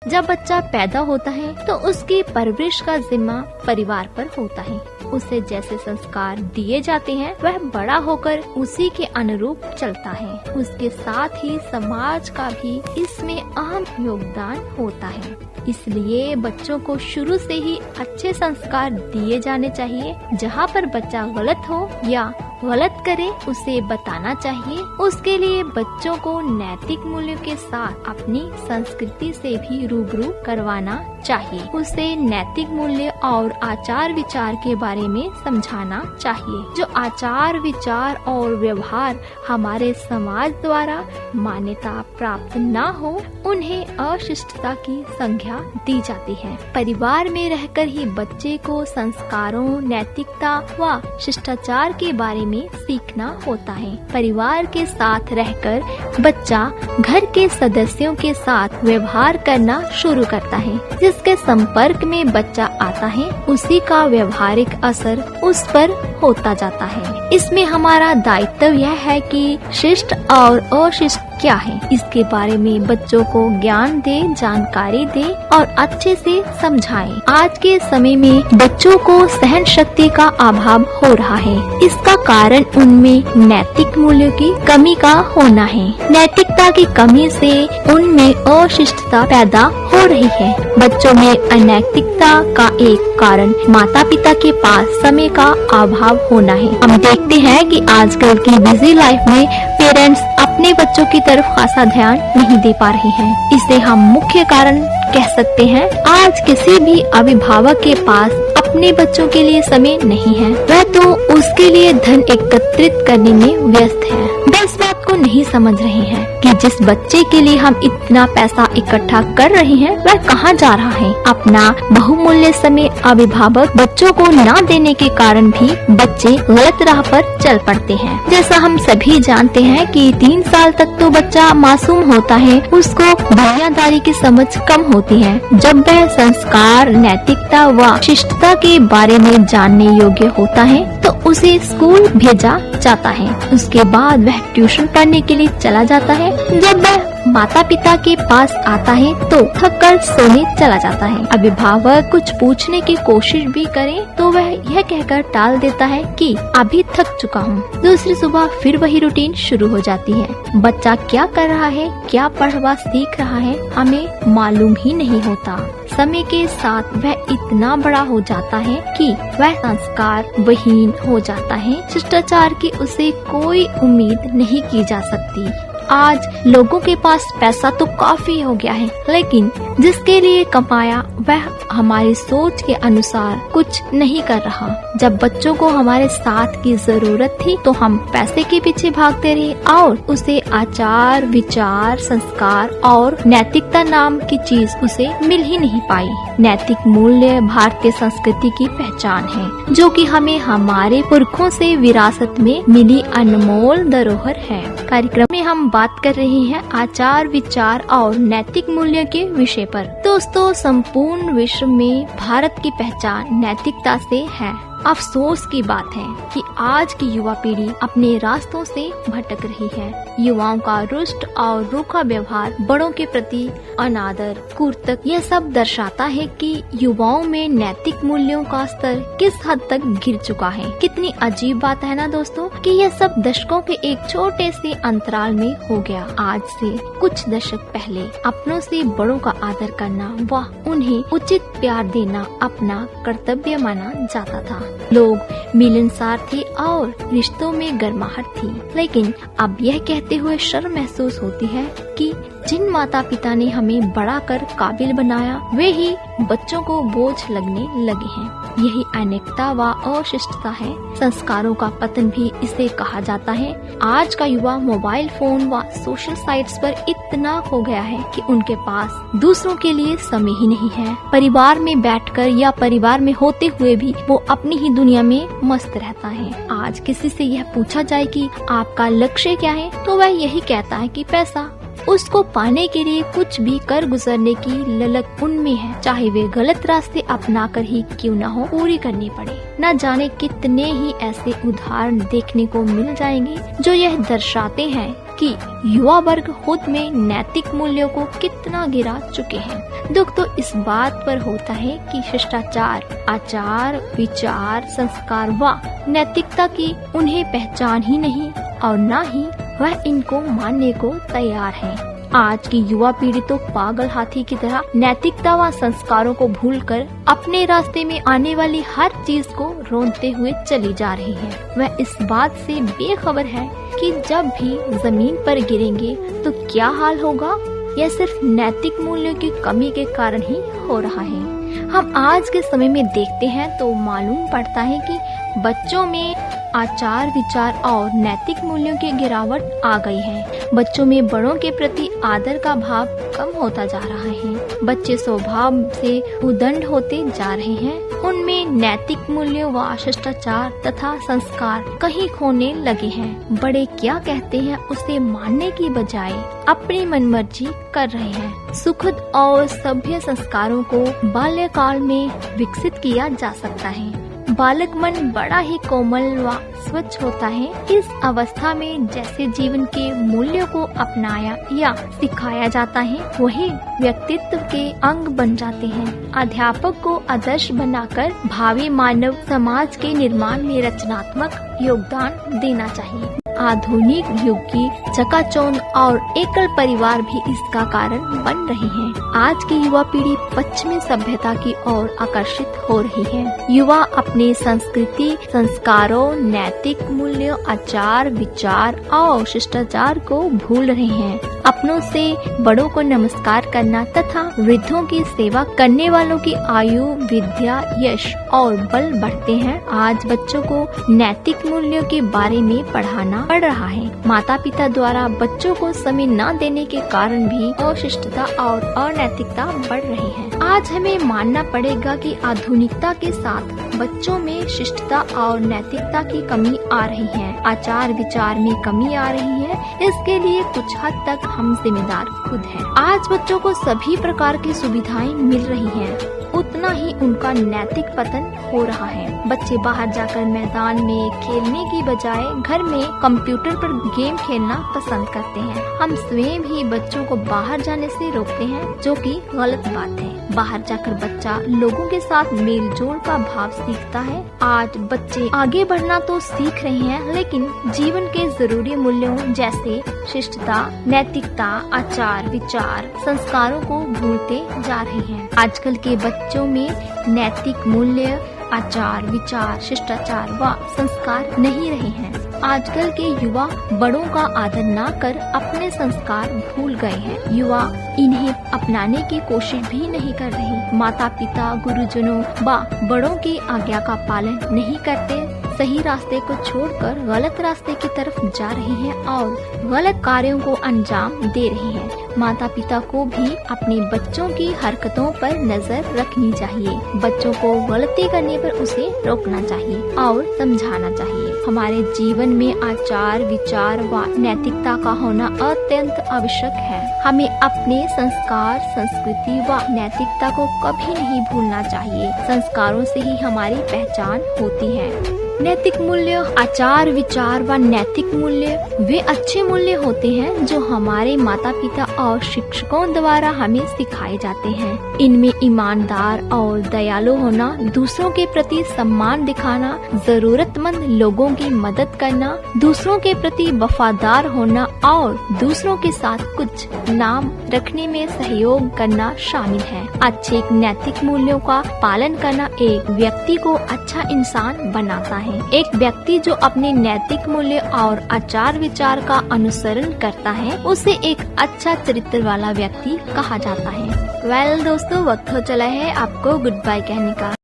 जब बच्चा पैदा होता है तो उसकी परवरिश का जिम्मा परिवार पर होता है। उसे जैसे संस्कार दिए जाते हैं वह बड़ा होकर उसी के अनुरूप चलता है। उसके साथ ही समाज का भी इसमें अहम योगदान होता है। इसलिए बच्चों को शुरू से ही अच्छे संस्कार दिए जाने चाहिए। जहाँ पर बच्चा गलत हो या गलत करे उसे बताना चाहिए। उसके लिए बच्चों को नैतिक मूल्यों के साथ अपनी संस्कृति से भी रूबरू करवाना चाहिए। उसे नैतिक मूल्य और आचार विचार के बारे में समझाना चाहिए। जो आचार विचार और व्यवहार हमारे समाज द्वारा मान्यता प्राप्त न हो उन्हें अशिष्टता की संज्ञा दी जाती है। परिवार में रहकर ही बच्चे को संस्कारों, नैतिकता व शिष्टाचार के बारे में सीखना होता है। परिवार के साथ रहकर बच्चा घर के सदस्यों के साथ व्यवहार करना शुरू करता है। जिसके संपर्क में बच्चा आता है उसी का व्यवहारिक असर उस पर होता जाता है। इसमें हमारा दायित्व यह है कि शिष्ट और अशिष्ट क्या है इसके बारे में बच्चों को ज्ञान दे, जानकारी दे और अच्छे से समझाएं। आज के समय में बच्चों को सहन शक्ति का अभाव हो रहा है। इसका कारण उनमें नैतिक मूल्यों की कमी का होना है। नैतिकता की कमी से उनमें अशिष्टता पैदा हो रही है। बच्चों में अनैतिकता का एक कारण माता पिता के पास समय का अभाव होना है। हम देखते हैं कि आजकल की बिजी लाइफ में पेरेंट्स अपने बच्चों की तरफ खासा ध्यान नहीं दे पा रहे हैं। इसे हम मुख्य कारण कह सकते हैं। आज किसी भी अभिभावक के पास अपने बच्चों के लिए समय नहीं है। वह तो उसके लिए धन एकत्रित करने में व्यस्त है। वे इस बात को नहीं समझ रहे हैं कि जिस बच्चे के लिए हम इतना पैसा इकट्ठा कर रहे हैं वह कहाँ जा रहा है। अपना बहुमूल्य समय अभिभावक बच्चों को न देने के कारण भी बच्चे गलत राह पर चल पड़ते हैं। जैसा हम सभी जानते हैं कि 3 साल तक तो बच्चा मासूम होता है, उसको दुनियादारी की समझ कम होती है। जब वह संस्कार, नैतिकता व शिष्टता के बारे में जानने योग्य होता है तो उसे स्कूल भेजा जाता है। उसके बाद वह ट्यूशन पढ़ने के लिए चला जाता है। जब वह माता पिता के पास आता है तो थक कर सोने चला जाता है। अभिभावक कुछ पूछने की कोशिश भी करे तो वह यह कहकर टाल देता है कि अभी थक चुका हूँ। दूसरी सुबह फिर वही रूटीन शुरू हो जाती है। बच्चा क्या कर रहा है, क्या पढ़वा सीख रहा है, हमें मालूम ही नहीं होता। समय के साथ वह इतना बड़ा हो जाता है कि वह संस्कार विहीन हो जाता है। शिष्टाचार की उसे कोई उम्मीद नहीं की जा सकती। आज लोगों के पास पैसा तो काफी हो गया है, लेकिन जिसके लिए कमाया वह हमारी सोच के अनुसार कुछ नहीं कर रहा। जब बच्चों को हमारे साथ की जरूरत थी तो हम पैसे के पीछे भागते रहे और उसे आचार, विचार, संस्कार और नैतिकता नाम की चीज उसे मिल ही नहीं पाई। नैतिक मूल्य भारतीय संस्कृति की पहचान है, जो कि हमें हमारे पुरखों से विरासत में मिली अनमोल धरोहर है। कार्यक्रम में हम बात कर रहे हैं आचार, विचार और नैतिक मूल्य के विषय पर। दोस्तों, संपूर्ण विश्व में भारत की पहचान नैतिकता से है। अफसोस की बात है कि आज की युवा पीढ़ी अपने रास्तों से भटक रही है। युवाओं का रुष्ट और रूखा व्यवहार, बड़ों के प्रति अनादर, कुर्तक, यह सब दर्शाता है कि युवाओं में नैतिक मूल्यों का स्तर किस हद तक गिर चुका है। कितनी अजीब बात है ना दोस्तों कि यह सब दशकों के एक छोटे से अंतराल में हो गया। आज से कुछ दशक पहले अपनों से बड़ों का आदर करना व उन्हें उचित प्यार देना अपना कर्तव्य माना जाता था। लोग मिलनसार थे और रिश्तों में गर्माहट थी। लेकिन अब यह कहते हुए शर्म महसूस होती है कि जिन माता पिता ने हमें बड़ा कर काबिल बनाया वे ही बच्चों को बोझ लगने लगे हैं। यही अनेकता व अशिष्टता है। संस्कारों का पतन भी इसे कहा जाता है। आज का युवा मोबाइल फोन व सोशल साइट्स पर इतना खो गया है कि उनके पास दूसरों के लिए समय ही नहीं है। परिवार में बैठकर या परिवार में होते हुए भी वो अपनी ही दुनिया में मस्त रहता है। आज किसी से यह पूछा जाए कि आपका लक्ष्य क्या है तो वह यही कहता है कि पैसा। उसको पाने के लिए कुछ भी कर गुजरने की ललक उनमें है, चाहे वे गलत रास्ते अपना कर ही क्यों न हो पूरी करनी पड़े। न जाने कितने ही ऐसे उदाहरण देखने को मिल जाएंगे जो यह दर्शाते हैं कि युवा वर्ग खुद में नैतिक मूल्यों को कितना गिरा चुके हैं। दुख तो इस बात पर होता है कि शिष्टाचार, आचार, विचार, संस्कार व नैतिकता की उन्हें पहचान ही नहीं और न ही वह इनको मानने को तैयार है। आज की युवा पीढ़ी तो पागल हाथी की तरह नैतिकता व संस्कारों को भूलकर अपने रास्ते में आने वाली हर चीज को रोंदते हुए चली जा रही है। वह इस बात से बेखबर है कि जब भी जमीन पर गिरेंगे तो क्या हाल होगा। यह सिर्फ नैतिक मूल्यों की कमी के कारण ही हो रहा है। हम आज के समय में देखते हैं तो मालूम पड़ता है कि बच्चों में आचार, विचार और नैतिक मूल्यों की गिरावट आ गई है। बच्चों में बड़ों के प्रति आदर का भाव कम होता जा रहा है। बच्चे स्वभाव से उद्दंड होते जा रहे हैं। उनमें नैतिक मूल्यों व शिष्टाचार तथा संस्कार कहीं खोने लगे हैं। बड़े क्या कहते हैं उसे मानने की बजाय अपनी मनमर्जी कर रहे हैं। सुखद और सभ्य संस्कारों को बाल्यकाल में विकसित किया जा सकता है। बालक मन बड़ा ही कोमल व स्वच्छ होता है। इस अवस्था में जैसे जीवन के मूल्यों को अपनाया या सिखाया जाता है वही व्यक्तित्व के अंग बन जाते हैं। अध्यापक को आदर्श बनाकर भावी मानव समाज के निर्माण में रचनात्मक योगदान देना चाहिए। आधुनिक युग की चकाचौंध और एकल परिवार भी इसका कारण बन रहे हैं। आज की युवा पीढ़ी पश्चिमी सभ्यता की ओर आकर्षित हो रही है। युवा अपने संस्कृति, संस्कारों, नैतिक मूल्यों, आचार, विचार और शिष्टाचार को भूल रहे हैं। अपनों से बड़ों को नमस्कार करना तथा वृद्धों की सेवा करने वालों की आयु, विद्या, यश और बल बढ़ते हैं। आज बच्चों को नैतिक मूल्यों के बारे में पढ़ाना पड़ रहा है। माता पिता द्वारा बच्चों को समय न देने के कारण भी अशिष्टता और अनैतिकता बढ़ रही है। आज हमें मानना पड़ेगा कि आधुनिकता के साथ बच्चों में शिष्टता और नैतिकता की कमी आ रही है। आचार विचार में कमी आ रही है। इसके लिए कुछ हद तक हम जिम्मेदार खुद हैं। आज बच्चों को सभी प्रकार की सुविधाएं मिल रही हैं, उतना ही उनका नैतिक पतन हो रहा है। बच्चे बाहर जाकर मैदान में खेलने की बजाय घर में कंप्यूटर पर गेम खेलना पसंद करते हैं। हम स्वयं ही बच्चों को बाहर जाने से रोकते हैं, जो कि गलत बात है। बाहर जाकर बच्चा लोगों के साथ मेल जोल का भाव सीखता है। आज बच्चे आगे बढ़ना तो सीख रहे हैं, लेकिन जीवन के जरूरी मूल्यों जैसे शिष्टता, नैतिकता, आचार, विचार, संस्कारों को भूलते जा रहे हैं। आजकल के बच्चों में नैतिक मूल्य, आचार, विचार, शिष्टाचार व संस्कार नहीं रहे हैं। आजकल के युवा बड़ों का आदर न कर अपने संस्कार भूल गए हैं। युवा इन्हें अपनाने की कोशिश भी नहीं कर रहे। माता पिता, गुरुजनों व बड़ों की आज्ञा का पालन नहीं करते, सही रास्ते को छोड़कर गलत रास्ते की तरफ जा रहे हैं और गलत कार्यों को अंजाम दे रहे हैं। माता पिता को भी अपने बच्चों की हरकतों पर नजर रखनी चाहिए। बच्चों को गलती करने पर उसे रोकना चाहिए और समझाना चाहिए। हमारे जीवन में आचार, विचार व नैतिकता का होना अत्यंत आवश्यक है। हमें अपने संस्कार, संस्कृति व नैतिकता को कभी नहीं भूलना चाहिए। संस्कारों से ही हमारी पहचान होती है। नैतिक मूल्य, आचार, विचार व नैतिक मूल्य वे अच्छे मूल्य होते हैं जो हमारे माता पिता और शिक्षकों द्वारा हमें सिखाए जाते हैं। इनमें ईमानदार और दयालु होना, दूसरों के प्रति सम्मान दिखाना, जरूरतमंद लोगों की मदद करना, दूसरों के प्रति वफादार होना और दूसरों के साथ कुछ नाम रखने में सहयोग करना शामिल है। अच्छे नैतिक मूल्यों का पालन करना एक व्यक्ति को अच्छा इंसान बनाता है। एक व्यक्ति जो अपने नैतिक मूल्य और आचार विचार का अनुसरण करता है, उसे एक अच्छा चरित्र वाला व्यक्ति कहा जाता है। वेल दोस्तों, वक्त हो चला है आपको गुड बाय कहने का।